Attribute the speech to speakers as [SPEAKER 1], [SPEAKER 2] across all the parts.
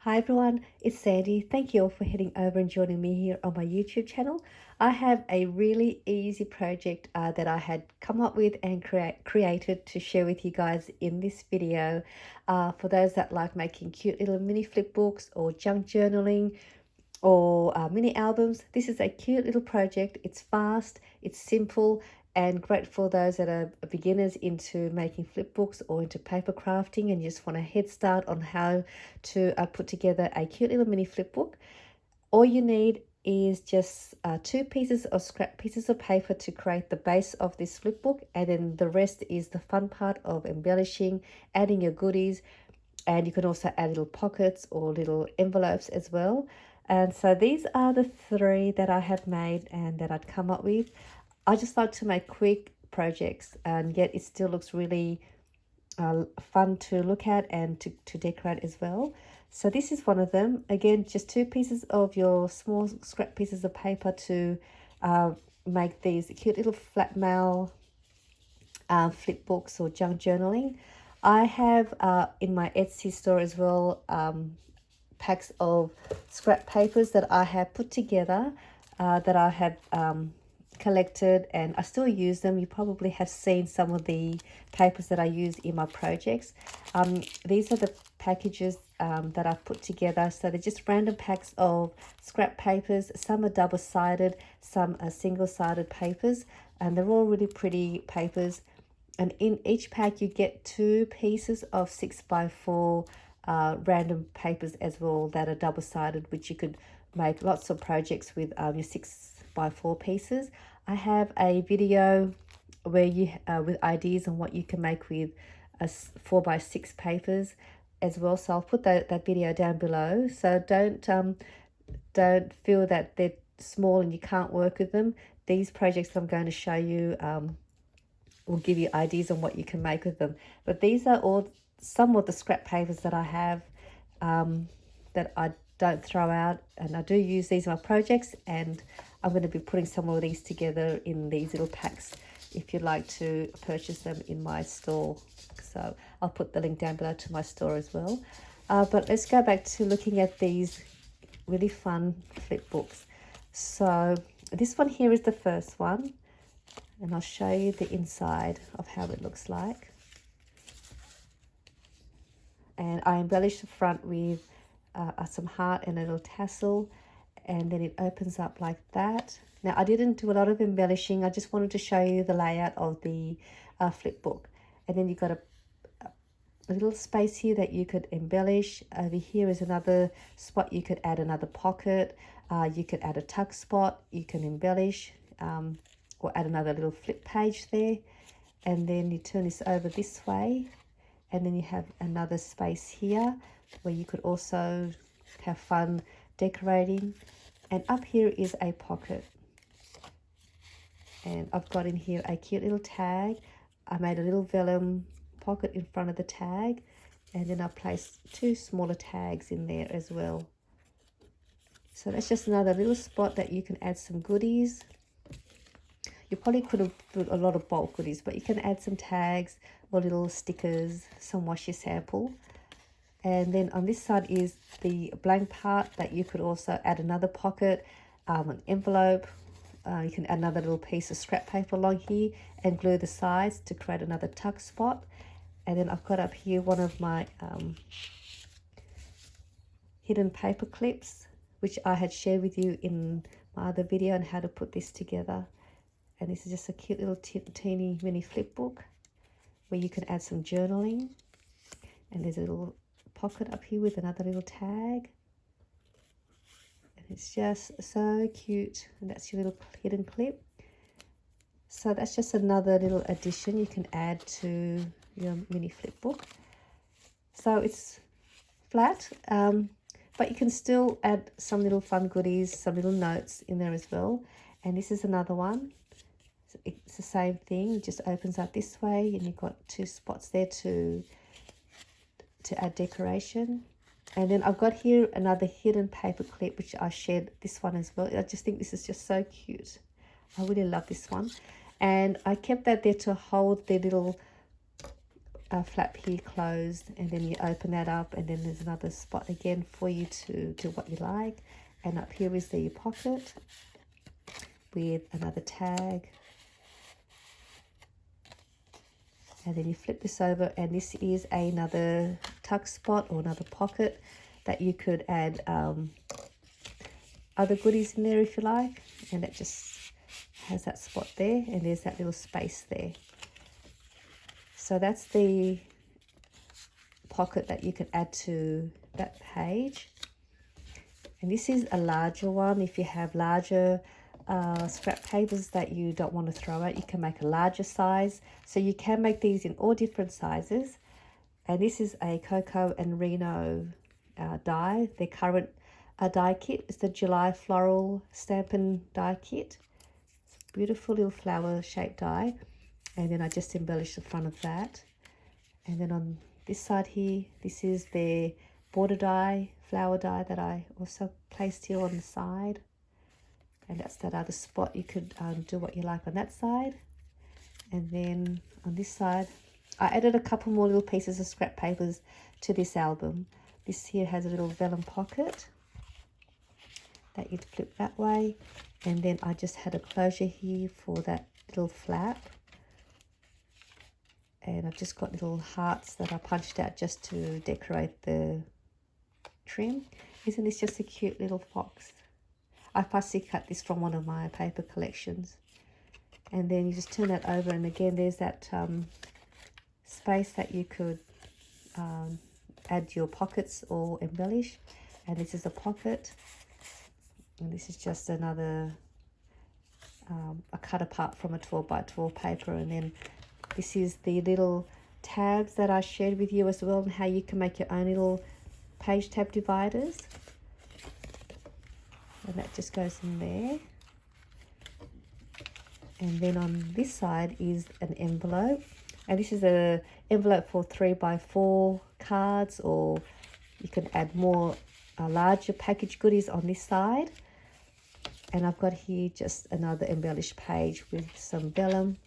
[SPEAKER 1] Hi everyone, it's Sandy. Thank you all for heading over and joining me here on my YouTube channel. I have a really easy project that I had come up with and created to share with you guys in this video. For those that like making cute little mini flip books or junk journaling or mini albums, this is a cute little project. It's fast, it's simple, and great for those that are beginners into making flip books or into paper crafting and you just want a head start on how to put together a cute little mini flip book. All you need is just two pieces of scrap pieces of paper to create the base of this flip book, and then the rest is the fun part of embellishing, adding your goodies, and you can also add little pockets or little envelopes as well. And so these are the three that I have made and that I'd come up with. I just like to make quick projects, and yet it still looks really fun to look at and to decorate as well. So this is one of them. Again, just two pieces of your small scrap pieces of paper to make these cute little flat mail flip books or junk journaling. I have in my Etsy store as well packs of scrap papers that I have put together that I have collected, and I still use them. You probably have seen some of the papers that I use in my projects. These are the packages that I've put together. So they're just random packs of scrap papers. Some are double-sided, some are single-sided papers, and they're all really pretty papers. And in each pack you get two pieces of 6x4 random papers as well that are double-sided, which you could make lots of projects with your 6x4 pieces. I have a video where you with ideas on what you can make with a 4x6 papers as well, so I'll put that video down below. So don't feel that they're small and you can't work with them. These projects I'm going to show you will give you ideas on what you can make with them. But these are all some of the scrap papers that I have that I don't throw out, and I do use these in my projects, and I'm going to be putting some of these together in these little packs if you'd like to purchase them in my store. So I'll put the link down below to my store as well. But let's go back to looking at these really fun flip books. So this one here is the first one, and I'll show you the inside of how it looks like. And I embellished the front with some heart and a little tassel, and then it opens up like that. Now I didn't do a lot of embellishing, I just wanted to show you the layout of the flip book. And then you've got a little space here that you could embellish. Over here is another spot you could add another pocket. You could add a tuck spot, you can embellish or add another little flip page there. And then you turn this over this way, and then you have another space here where you could also have fun decorating. And up here is a pocket, and I've got in here a cute little tag. I made a little vellum pocket in front of the tag, and then I placed two smaller tags in there as well. So that's just another little spot that you can add some goodies. You probably could have put a lot of bulk goodies, but you can add some tags or little stickers, some washi sample. And then on this side is the blank part that you could also add another pocket, an envelope. You can add another little piece of scrap paper along here and glue the sides to create another tuck spot. And then I've got up here one of my hidden paper clips, which I had shared with you in my other video on how to put this together. And this is just a cute little teeny mini flip book where you can add some journaling. And there's a little pocket up here with another little tag. And it's just so cute. And that's your little hidden clip. So that's just another little addition you can add to your mini flip book. So it's flat, but you can still add some little fun goodies, some little notes in there as well. And this is another one. It's the same thing, it just opens up this way, and you've got two spots there to add decoration. And then I've got here another hidden paper clip, which I shared this one as well. I just think this is just so cute. I really love this one. And I kept that there to hold the little flap here closed, and then you open that up, and then there's another spot again for you to do what you like. And up here is the pocket with another tag, and then you flip this over, and this is another tuck spot or another pocket that you could add other goodies in there if you like, and it just has that spot there, and there's that little space there. So that's the pocket that you can add to that page. And this is a larger one. If you have larger scrap papers that you don't want to throw out, you can make a larger size. So you can make these in all different sizes. And this is a Cocoa and Reno die. Their current die kit is the July Floral Stampin' Die Kit. It's a beautiful little flower shaped die. And then I just embellished the front of that. And then on this side here, this is their border die, flower die that I also placed here on the side. And that's that other spot. You could do what you like on that side. And then on this side, I added a couple more little pieces of scrap papers to this album. This here has a little vellum pocket that you'd flip that way. And then I just had a closure here for that little flap. And I've just got little hearts that I punched out just to decorate the trim. Isn't this just a cute little fox? I fussy cut this from one of my paper collections. And then you just turn that over, and again there's that space that you could add your pockets or embellish. And this is a pocket, and this is just another a cut apart from a 12 by 12 paper. And then this is the little tabs that I shared with you as well, and how you can make your own little page tab dividers. And that just goes in there. And then on this side is an envelope. And this is a envelope for 3 by 4 cards, or you can add more larger package goodies on this side. And I've got here just another embellished page with some vellum.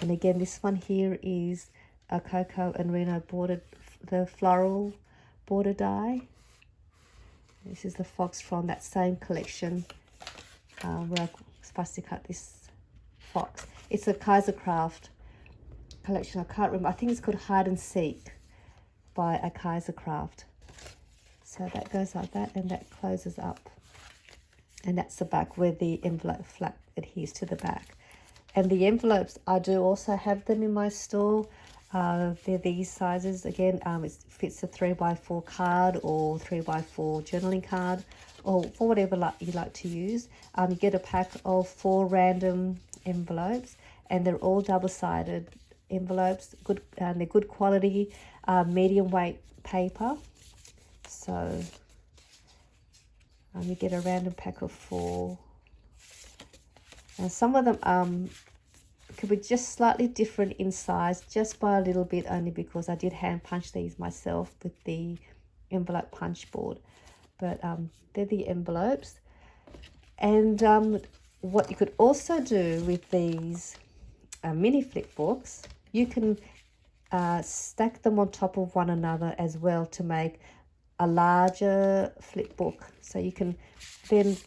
[SPEAKER 1] And again, this one here is a Cocoa and Reno bordered, the floral border die. This is the fox from that same collection where I was supposed to cut this fox. It's a Kaisercraft collection. I can't remember. I think it's called Hide and Seek by a Kaisercraft. So that goes like that, and that closes up. And that's the back where the envelope flap adheres to the back. And the envelopes, I do also have them in my store. They're these sizes. Again, it fits a 3 by 4 card or 3 by 4 journaling card, or for whatever you like to use. You get a pack of 4 random envelopes, and they're all double-sided envelopes. Good, they're good quality, medium weight paper. So you get a random pack of 4. And some of them could be just slightly different in size, just by a little bit, only because I did hand punch these myself with the envelope punch board. But they're the envelopes. And what you could also do with these mini flip books, you can stack them on top of one another as well to make a larger flip book. So you can then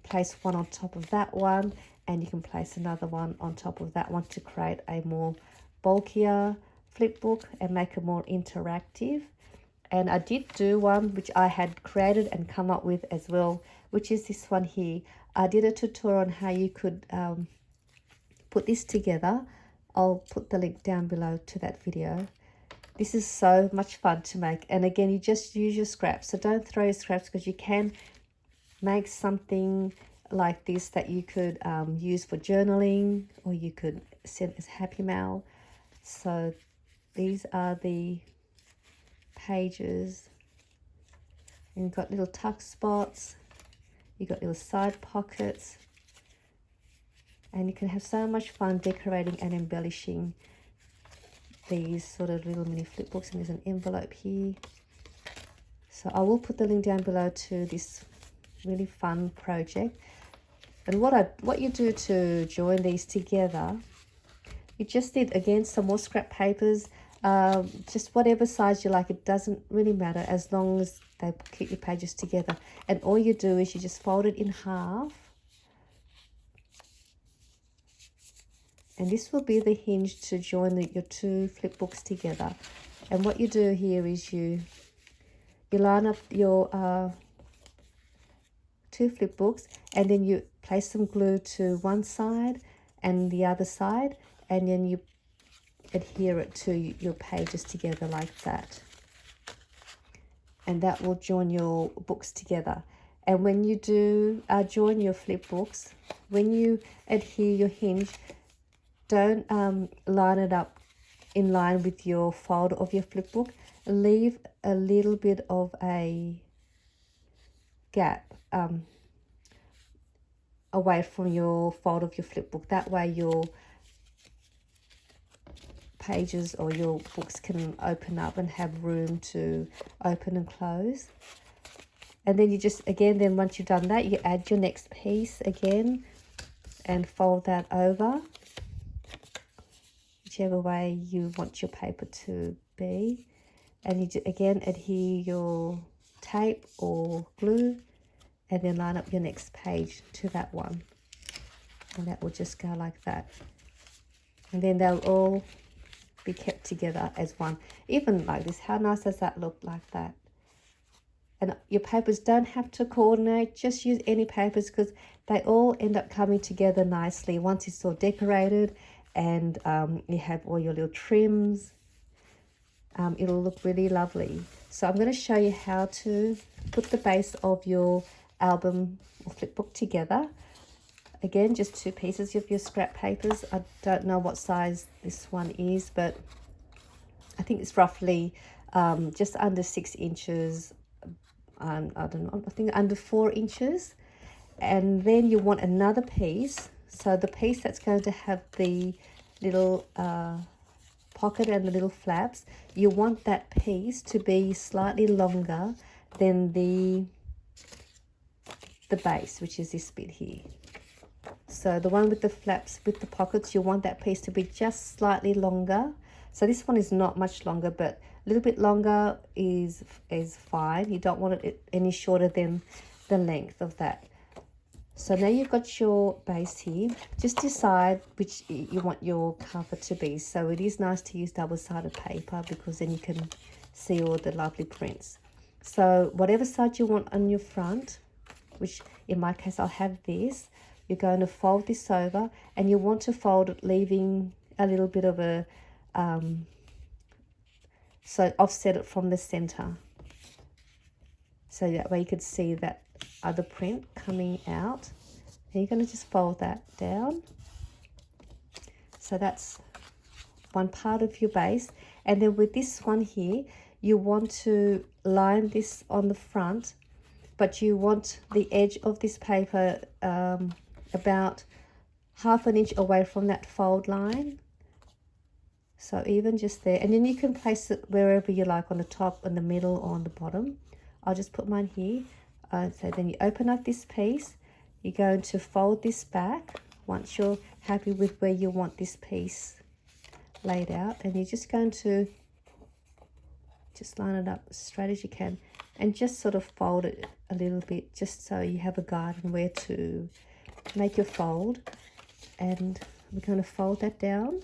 [SPEAKER 1] place one on top of that one, and you can place another one on top of that one to create a more bulkier flip book and make it more interactive. And I did do one which I had created and come up with as well, which is this one here. I did a tutorial on how you could put this together. I'll put the link down below to that video. This is so much fun to make. And again, you just use your scraps. So don't throw your scraps, because you can make something like this that you could use for journaling, or you could send as happy mail. So these are the pages, and you've got little tuck spots, you've got little side pockets, and you can have so much fun decorating and embellishing these sort of little mini flip books. And there's an envelope here. So I will put the link down below to this really fun project. And what you do to join these together, you just need, again, some more scrap papers. just whatever size you like. It doesn't really matter as long as they keep your pages together. And all you do is you just fold it in half, and this will be the hinge to join your two flip books together. And what you do here is you line up your two flip books, and then you place some glue to one side and the other side, and then you adhere it to your pages together like that, and that will join your books together. And when you do join your flip books, when you adhere your hinge, don't line it up in line with your fold of your flip book. Leave a little bit of a gap away from your fold of your flip book. That way your pages or your books can open up and have room to open and close. And then you just, again, then once you've done that, you add your next piece again and fold that over, whichever way you want your paper to be. And you again adhere your tape or glue, and then line up your next page to that one, and that will just go like that. And then they'll all be kept together as one, even like this. How nice does that look like that? And your papers don't have to coordinate, just use any papers, because they all end up coming together nicely once it's all decorated, and you have all your little trims. It'll look really lovely. So I'm going to show you how to put the base of your album or flip book together. Again, just two pieces of your scrap papers. I don't know what size this one is, but I think it's roughly just under 6 inches. I don't know, I think under 4 inches. And then you want another piece. So the piece that's going to have the little pocket and the little flaps, you want that piece to be slightly longer than the base, which is this bit here. So the one with the flaps, with the pockets, you want that piece to be just slightly longer. So this one is not much longer, but a little bit longer is fine. You don't want it any shorter than the length of that. So now you've got your base here. Just decide which you want your cover to be. So it is nice to use double-sided paper, because then you can see all the lovely prints. So whatever side you want on your front, which in my case I'll have this, you're going to fold this over, and you want to fold it leaving a little bit of a so offset it from the center, so that way you could see that other print coming out. And you're going to just fold that down. So that's one part of your base. And then with this one here, you want to line this on the front, but you want the edge of this paper about 1/2 inch away from that fold line. So even just there, and then you can place it wherever you like, on the top, in the middle, or on the bottom. I'll just put mine here. So then you open up this piece, you're going to fold this back once you're happy with where you want this piece laid out, and you're just going to just line it up as straight as you can, and just sort of fold it a little bit, just so you have a guide on where to make your fold. And we're going to fold that down.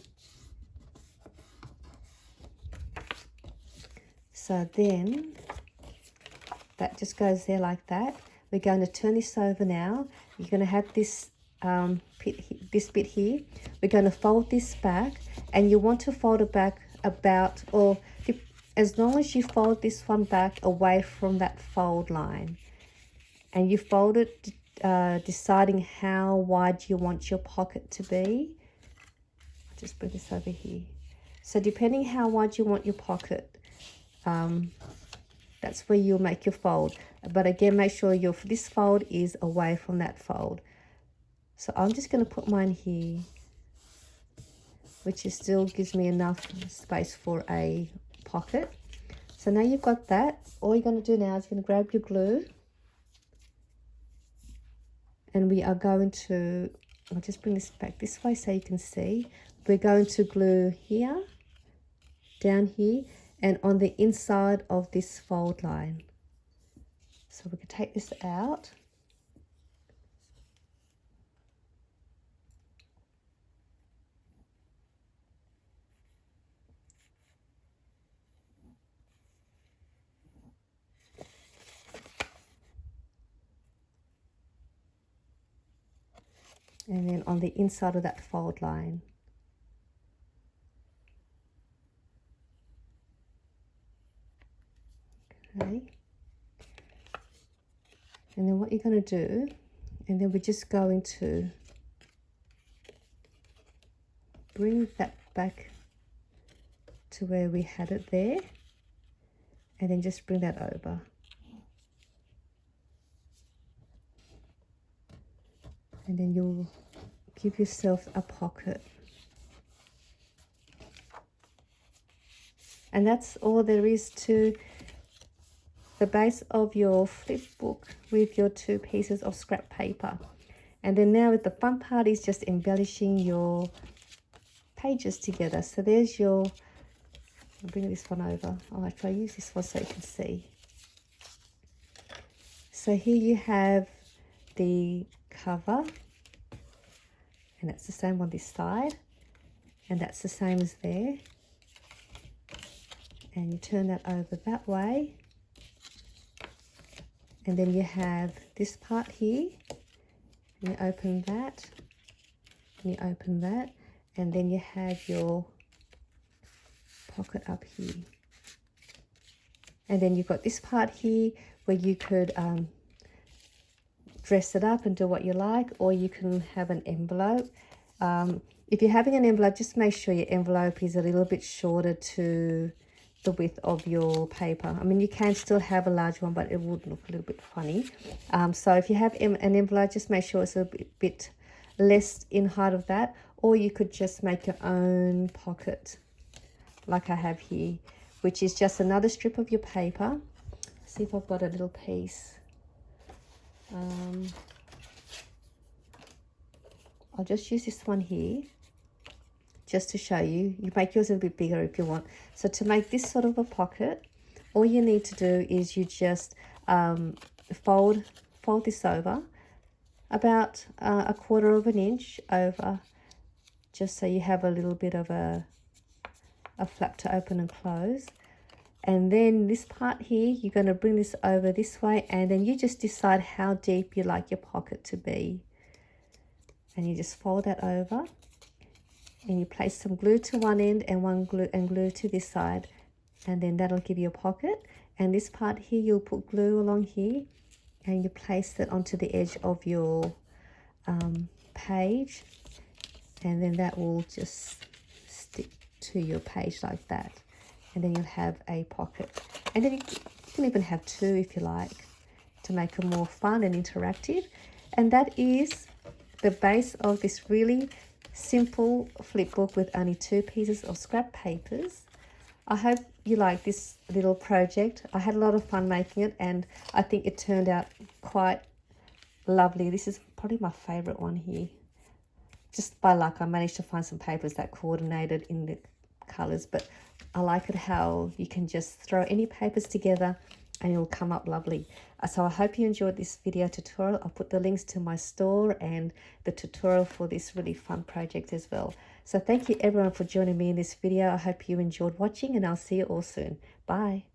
[SPEAKER 1] So then that just goes there like that. We're going to turn this over now. You're going to have this bit here. We're going to fold this back, and you want to fold it back about, or as long as you fold this one back away from that fold line, and you fold it deciding how wide you want your pocket to be. I'll just bring this over here. So depending how wide you want your pocket, that's where you'll make your fold. But again, make sure this fold is away from that fold. So I'm just going to put mine here, which still gives me enough space for a pocket. So now you've got that. All you're going to do now is going to grab your glue, and we are going to, I'll just bring this back this way so you can see. We're going to glue here down here and on the inside of this fold line. So we can take this out. And then on the inside of that fold line. Okay. And then what you're going to do, and then we're just going to bring that back to where we had it there, and then just bring that over. And then you'll give yourself a pocket. And that's all there is to the base of your flip book with your 2 pieces of scrap paper. And then now the fun part is just embellishing your pages together. So there's your, I'll bring this one over. Oh, actually, I'll use this one so you can see. So here you have the cover, and that's the same on this side, and that's the same as there. And you turn that over that way, and then you have this part here, and you open that, and you open that, and then you have your pocket up here. And then you've got this part here where you could dress it up and do what you like, or you can have an envelope. If you're having an envelope, just make sure your envelope is a little bit shorter to the width of your paper. I mean, you can still have a large one, but it would look a little bit funny. So if you have an envelope, just make sure it's a bit less in height of that, or you could just make your own pocket like I have here, which is just another strip of your paper. See if I've got a little piece. I'll just use this one here just to show you. You make yours a little bit bigger if you want. So to make this sort of a pocket, all you need to do is you just fold this over about 1/4 of an inch over, just so you have a little bit of a flap to open and close. And then this part here, you're going to bring this over this way, and then you just decide how deep you like your pocket to be. And you just fold that over, and you place some glue to one end and glue to this side, and then that'll give you a pocket. And this part here, you'll put glue along here, and you place it onto the edge of your page, and then that will just stick to your page like that. And then you'll have a pocket. And then you can even have 2 if you like, to make it more fun and interactive. And that is the base of this really simple flip book with only 2 pieces of scrap papers. I hope you like this little project. I had a lot of fun making it, and I think it turned out quite lovely. This is probably my favorite one here. Just by luck, I managed to find some papers that coordinated in the colors, but I like it how you can just throw any papers together and it'll come up lovely. So I hope you enjoyed this video tutorial. I'll put the links to my store and the tutorial for this really fun project as well. So thank you everyone for joining me in this video. I hope you enjoyed watching, and I'll see you all soon. Bye.